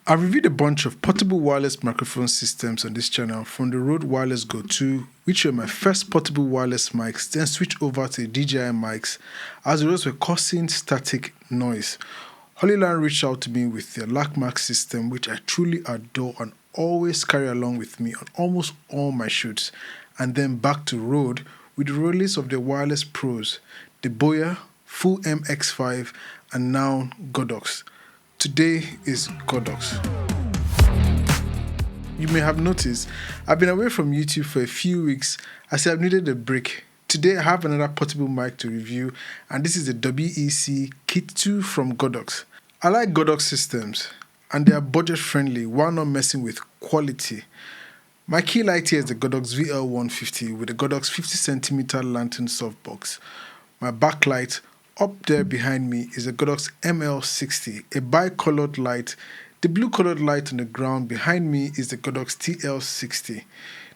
I've reviewed a bunch of portable wireless microphone systems on this channel, from the Rode Wireless Go 2, which were my first portable wireless mics, then switched over to the DJI mics as those were causing static noise. Holyland reached out to me with their LACMAX system, which I truly adore and always carry along with me on almost all my shoots, and then back to Rode with the release of their wireless pros, the Boya, Full MX5, and now Godox. Today is Godox. You may have noticed I've been away from YouTube for a few weeks as I've needed a break. Today I have another portable mic to review, and this is the WEC Kit 2 from Godox. I like Godox systems and they are budget friendly while not messing with quality. My key light here is the Godox VL150 with the Godox 50cm lantern softbox. My backlight up there behind me is a Godox ML60, a bi-colored light. The blue-colored light on the ground behind me is the Godox TL60.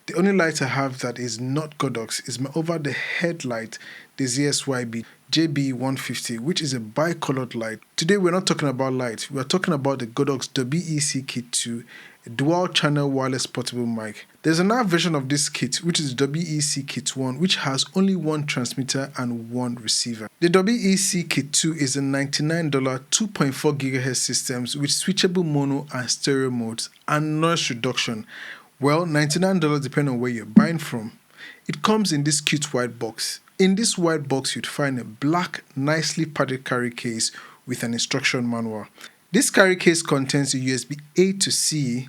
The only light I have that is not Godox is my over-the-head light, the ZSYB JB150, which is a bi-colored light. Today we're not talking about light, we're talking about the Godox WEC Kit 2, a dual-channel wireless portable mic. There's another version of this kit, which is the WEC Kit 1, which has only one transmitter and one receiver. The WEC Kit 2 is a $99 2.4 GHz system with switchable mono and stereo modes and noise reduction. Well, $99 depending on where you're buying from. It comes in this cute white box. In this white box, you'd find a black, nicely padded carry case with an instruction manual. This carry case contains a USB A to C,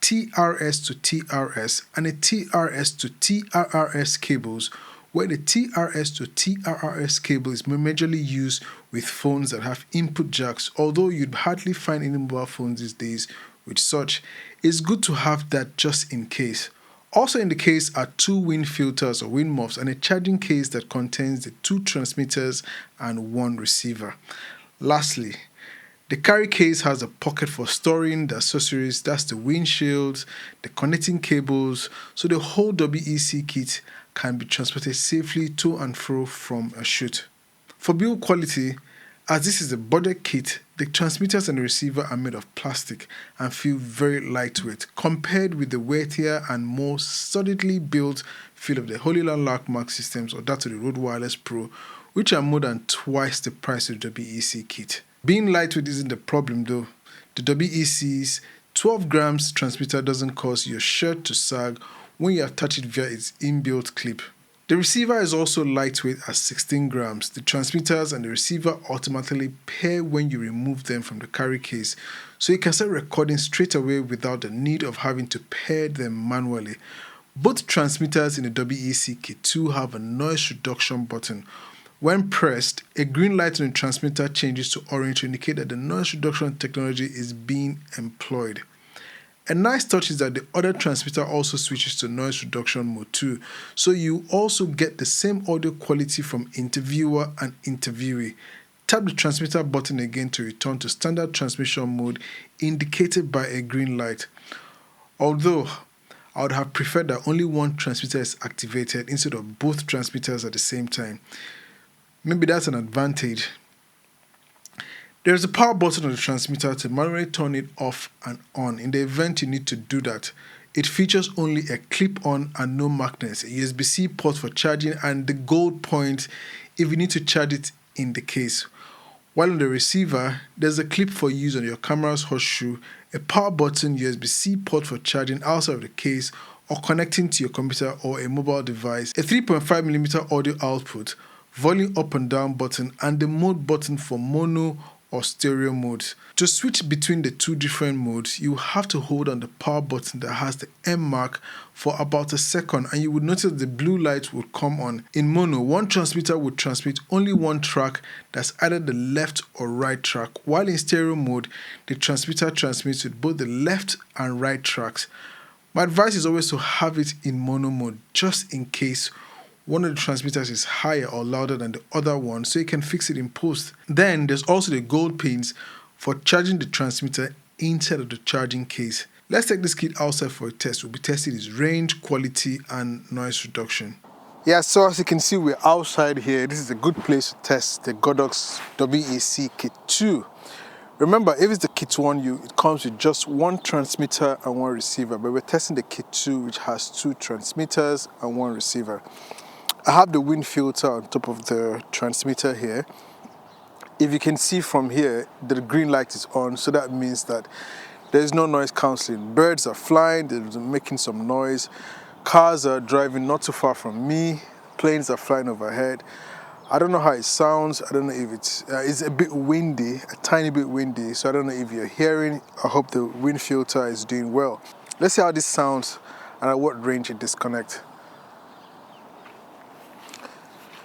TRS to TRS, and a TRS to TRRS cables, where the TRS to TRRS cable is majorly used with phones that have input jacks, although you'd hardly find any mobile phones these days with such. It's good to have that just in case. Also in the case are two wind filters or wind muffs and a charging case that contains the two transmitters and one receiver. Lastly, the carry case has a pocket for storing the accessories, that's the windshields, the connecting cables, so the whole WEC kit can be transported safely to and fro from a shoot. For build quality, as this is a budget kit, the transmitters and the receiver are made of plastic and feel very lightweight compared with the weightier and more solidly built feel of the Holyland LACMAX systems or that of the Rode Wireless Pro, which are more than twice the price of the WEC kit. Being lightweight isn't the problem though. The WEC's 12 grams transmitter doesn't cause your shirt to sag when you attach it via its inbuilt clip. The receiver is also lightweight at 16 grams. The transmitters and the receiver automatically pair when you remove them from the carry case, so you can start recording straight away without the need of having to pair them manually. Both transmitters in the WEC Kit 2 have a noise reduction button. When pressed, a green light on the transmitter changes to orange to indicate that the noise reduction technology is being employed. A nice touch is that the other transmitter also switches to noise reduction mode too, so you also get the same audio quality from interviewer and interviewee. Tap the transmitter button again to return to standard transmission mode indicated by a green light. Although I would have preferred that only one transmitter is activated instead of both transmitters at the same time. Maybe that's an advantage. There is a power button on the transmitter to manually turn it off and on in the event you need to do that. It features only a clip-on and no magnets, a USB-C port for charging, and the gold point if you need to charge it in the case. While on the receiver, there's a clip for use on your camera's horseshoe, a power button, USB-C port for charging outside of the case or connecting to your computer or a mobile device, a 3.5mm audio output, volume up and down button, and the mode button for mono or stereo modes. To switch between the two different modes, you have to hold on the power button that has the M mark for about a second and you would notice the blue light would come on. In mono, one transmitter would transmit only one track, that's either the left or right track, while in stereo mode, the transmitter transmits with both the left and right tracks. My advice is always to have it in mono mode just in case one of the transmitters is higher or louder than the other one, so you can fix it in post. Then there's also the gold pins for charging the transmitter inside of the charging case. Let's take this kit outside for a test. We'll be testing its range, quality, and noise reduction. Yeah, so as you can see, we're outside here. This is a good place to test the Godox WEC Kit 2. Remember, if it's the Kit 1, it comes with just one transmitter and one receiver, but we're testing the Kit 2, which has two transmitters and one receiver. I have the wind filter on top of the transmitter here. If you can see from here, the green light is on, so that means that there's no noise cancelling. Birds are flying, they're making some noise. Cars are driving not too far from me. Planes are flying overhead. I don't know how it sounds. I don't know if it's a bit windy, a tiny bit windy, so I don't know if you're hearing. I hope the wind filter is doing well. Let's see how this sounds and at what range it disconnects.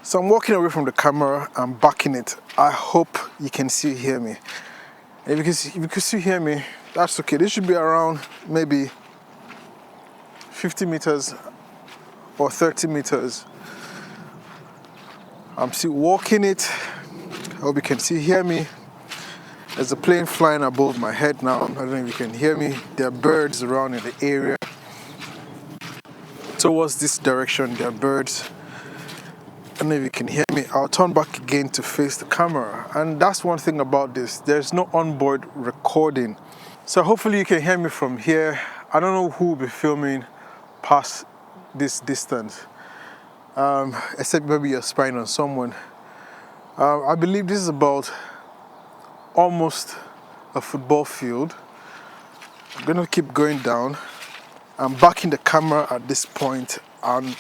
So I'm walking away from the camera, I'm backing it. I hope you can still hear me. If you can still hear me, that's okay. This should be around maybe 50 meters or 30 meters. I'm still walking it. I hope you can still hear me. There's a plane flying above my head now. I don't know if you can hear me. There are birds around in the area. Towards this direction, there are birds. I don't know if you can hear me. I'll turn back again to face the camera. And that's one thing about this. There's no onboard recording. So hopefully you can hear me from here. I don't know who will be filming past this distance. Except maybe you're spying on someone. I believe this is about almost a football field. I'm gonna keep going down. I'm backing the camera at this point, and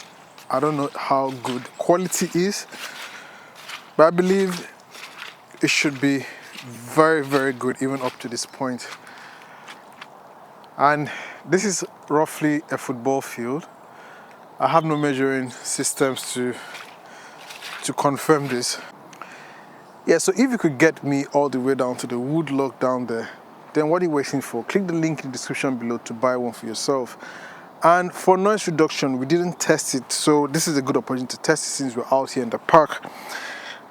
I don't know how good quality is, but I believe it should be very, very good even up to this point. And this is roughly a football field. I have no measuring systems to confirm this. Yeah, so if you could get me all the way down to the wood log down there, then what are you waiting for? Click the link in the description below to buy one for yourself. And for noise reduction, we didn't test it, so this is a good opportunity to test it since we're out here in the park.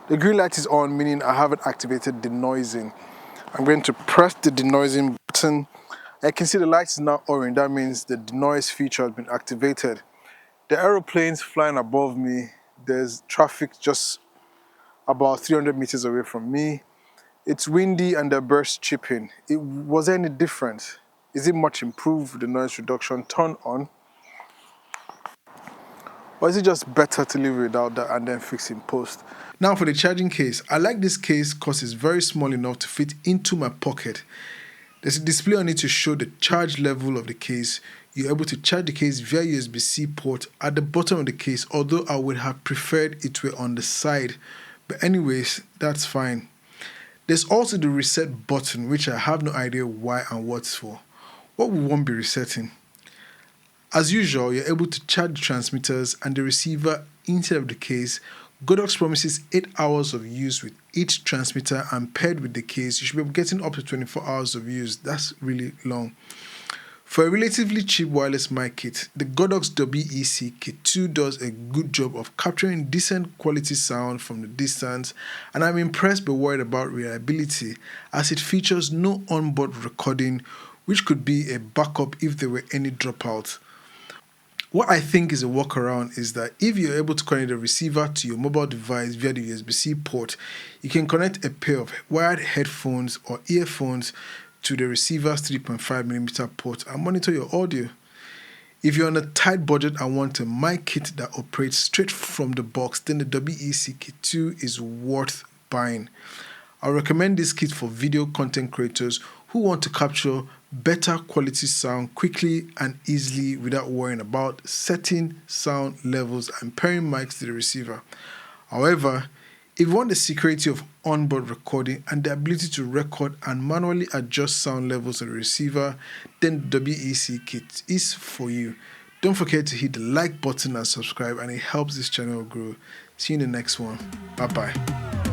The green light is on, meaning I haven't activated denoising. I'm going to press the denoising button. I can see the light is now orange. That means the denoise feature has been activated. The aeroplane's flying above me. There's traffic just about 300 meters away from me. It's windy and the birds chirping. Was there any difference? Is it much improved with the noise reduction turned on? Or is it just better to leave it without that and then fix in post? Now for the charging case, I like this case because it's very small enough to fit into my pocket. There's a display on it to show the charge level of the case. You're able to charge the case via USB-C port at the bottom of the case, although I would have preferred it were on the side. But anyways, that's fine. There's also the reset button, which I have no idea why and what's for. What we won't be resetting. As usual, you're able to charge the transmitters and the receiver inside of the case. Godox promises 8 hours of use with each transmitter, and paired with the case, you should be getting up to 24 hours of use. That's really long. For a relatively cheap wireless mic kit, the Godox WEC Kit 2 does a good job of capturing decent quality sound from the distance, and I'm impressed but worried about reliability as it features no onboard recording, which could be a backup if there were any dropouts. What I think is a workaround is that if you're able to connect the receiver to your mobile device via the USB-C port, you can connect a pair of wired headphones or earphones to the receiver's 3.5mm port and monitor your audio. If you're on a tight budget and want a mic kit that operates straight from the box, then the WEC Kit 2 is worth buying. I recommend this kit for video content creators who want to capture better quality sound quickly and easily without worrying about setting sound levels and pairing mics to the receiver. However, if you want the security of onboard recording and the ability to record and manually adjust sound levels on the receiver, then the WEC kit is for you. Don't forget to hit the like button and subscribe, and it helps this channel grow. See you in the next one. Bye bye.